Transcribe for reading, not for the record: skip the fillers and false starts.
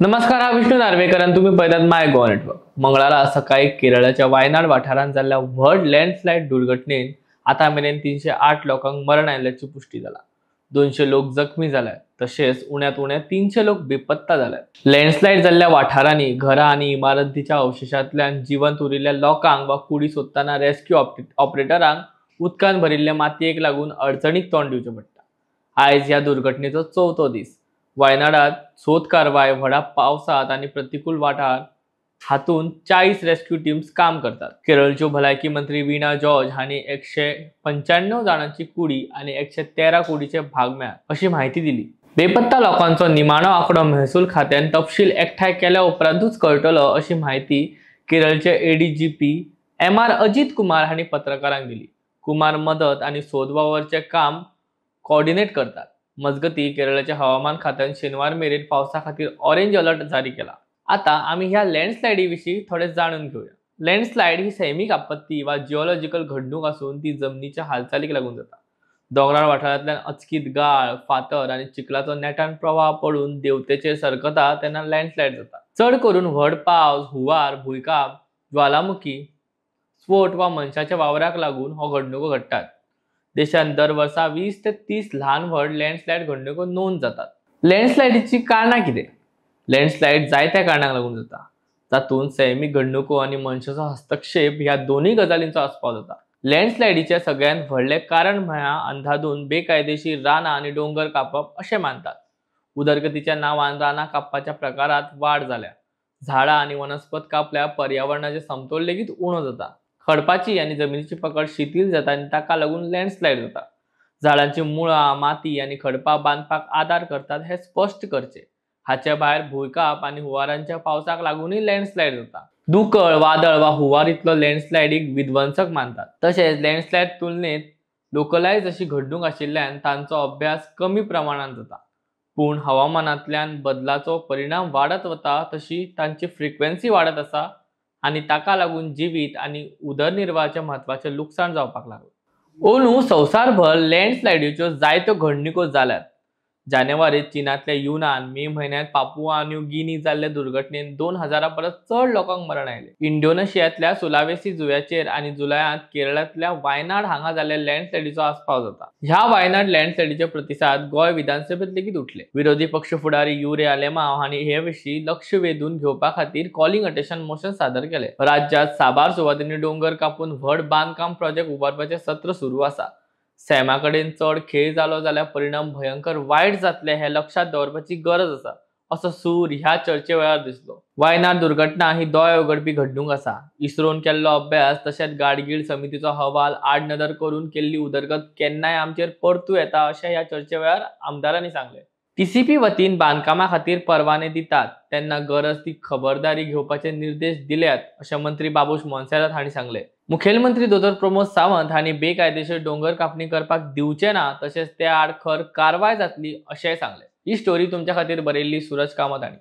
नमस्कार, हा विष्णू नार्वेकर आणि तुम्ही पळयतात माय गोवा नेटवर्क. मंगळारा सकाळी केरळच्या वायनाड वाठारांत जाल्ल्या व्हड लँडस्लायड दुर्घटनेत आता मेरेन 308 लोकांक मरण आयल्याची पुष्टी जाला. 200 लोक जखमी जाल्यात, तशेंच उण्यात उणे 300 लोक बेपत्ता जाल्यात. लँडस्लायड जाल्ल्या वाठारांनी घरां आणि इमारतीच्या अवशेषांतल्यान जिवंत उरिल्ल्या लोकांक वा कुडी सोदतना रेस्क्यू ऑपरेटरांक उदकान भरिल्ल्या मातयेक लागून अडचणीक तोंड दिवचें पडटा. आयज ह्या दुर्घटनेचो 4थो दीस. वायनाडात सोद कारवाय व्हडा पावसात आणि प्रतिकूल वाठार हातून 40 रेस्क्यू टीम्स काम करतात. केरळच्यो भलायकी मंत्री वीणा जॉर्ज हांनी 195 जाणांची कुडी आणि 113 कुडीचे भाग मेळ्ळ्यात अशी माहिती दिली. बेपत्ता लोकांचो निमाणो आंकडो महसूल खात्यान तपशील एकठांय केल्या उपरांतूच कळटलो अशी माहिती केरळचे एडीजीपी एम.आर. अजित कुमार हांनी पत्रकारांक दिली. कुमार मदत आणि सोद वावरचे काम कोऑर्डिनेट करतात. मजगती केरळच्या हवामान खात्यान शेनवार मेरेन पावसा खातीर ऑरेंज अलर्ट जारी केला. आता आम्ही ह्या लँडस्लायडी विशीं थोडे जाणून घेऊया. लँडस्लायड ही सैमीक आपत्ती वा जिओलॉजिकल घडणूक असून ती जमनीच्या हालचालीक लागून जाता. दोंगराळ वाठारांतल्यान अचकीत गाळ, फातर आणि चिखलाचो नेटान प्रवाह पडून देवतेचेर सरकता तेन्ना लँडस्लायड जाता. चड करून व्हड पावस, हुंवार, भुंयकाप, ज्वालामुखी, स्फोट वा मनशाच्या वावराक लागून हो घडणुको घडटात. देशांत दर वर्सा 20 ते 30 ल्हान व्हड लँडस्लायड घडणुको नोंद जातात. लँडस्लायडीची कारणां कितें? लँडस्लायड जायत्या कारणांक लागून जाता. तातूंत सैमीक घडणुको आणि मनशाचो हस्तक्षेप ह्या दोनूय गजालींचो आस्पाव जाता. लँडस्लायडीचे सगळ्यांत व्हडलें कारण म्हळ्यार अंधाधुंद बेकायदेशीर रानां आणि डोंगर कापप अशें मानतात. उदरगतीच्या नांवान रानां कापपाच्या प्रकारांत वाड जाल्या. झाडां आणि वनस्पत कापल्यार पर्यावरणाचें समतोल लेगीत उणो जाता. खडपाची आणि जमनीची पकड शिथील जाता आणि ताका लागून लँडस्लायड जाता. झाडांची मुळां, माती आणि खडपां बांदपाक आदार करतात हे स्पश्ट करचे. हाचे भायर भुंयकाप आणि हुंवारांच्या पावसाक लागूनय लँडस्लायड जाता. दुकळ, वादळ वा हुंवारींतलो लँडस्लायडीक विध्वंसक मानतात. तशेंच लँडस्लायड तुलनेत लोकलायज अशी घडणूक आशिल्ल्यान तांचो अभ्यास कमी प्रमाणांत जाता. पूण हवामानांतल्यान बदलाचो परिणाम वाडत वता तशी तांची फ्रिक्वेन्सी वाडत आसा आणि ताका लागून जिवीत आणि उदरनिर्वाहाचे म्हत्वाचें लुकसाण जावपाक लागलां. अंदू संवसारभर लँडस्लायडीच्यो जायत्यो घडणुको जाल्यात. जानेवारीत चीनांतल्या युनान, मे म्हयन्यांत पापुआ न्यू गिनी जाल्ले दुर्घटनेत 2000 परस चड लोकांक मरण आयले. इंडोनेशियांतल्या सुलावेसी जुंव्याचेर आणि जुलयांत केरळांतल्या वायनाड हांगा जाल्ल्या लँडस्लायडीचो आस्पाव जाता. ह्या वायनाड लँडस्लायडीचे प्रतिसाद गोंय विधानसभेत लेगीत उठले. विरोधी पक्ष फुडारी युरे आलेमांव हांणी हे विशीं लक्ष वेधून घेवपा खातीर कॉलिंग अटेन्शन मोशन सादर केलें. राज्यांत साबार सुवातींनी डोंगर कापून व्हड बांदकाम प्रोजेक्ट उबारपाचें सत्र सुरू आसा. सैमाकडेन चड खेळ जालो जाल्यार परिणाम भयंकर वायट जातले हे लक्षात दवरपाची गरज आसा असो सूर ह्या चर्चे वेळार दिसलो. वायनाड दुर्घटना ही दोळे उगडपी घडणूक आसा. इस्रोन केल्लो अभ्यास तशेंच गाडगीळ समितीचो अहवाल आडनदर करून केल्ली उदरगत केन्नाय आमचेर परतूं येता अशें ह्या चर्चे वेळार आमदारांनी सांगलें. टीसीपी वतीन बांदकामा खातीर परवाने दितात तेन्ना गरज ती खबरदारी घेवपाचे निर्देश दिल्यात अशें मंत्री बाबूश मोन्सेरात हांणी सांगलें. मुखेलमंत्री दोतोर प्रमोद सावंत हांणी बेकायदेशीर डोंगर कापणी करपाक दिवचे ना तशेंच त्या आड खर कारवाय जातली अशेंय सांगलें. ही स्टोरी तुमच्या खातीर बरयल्ली सूरज कामत हांणी.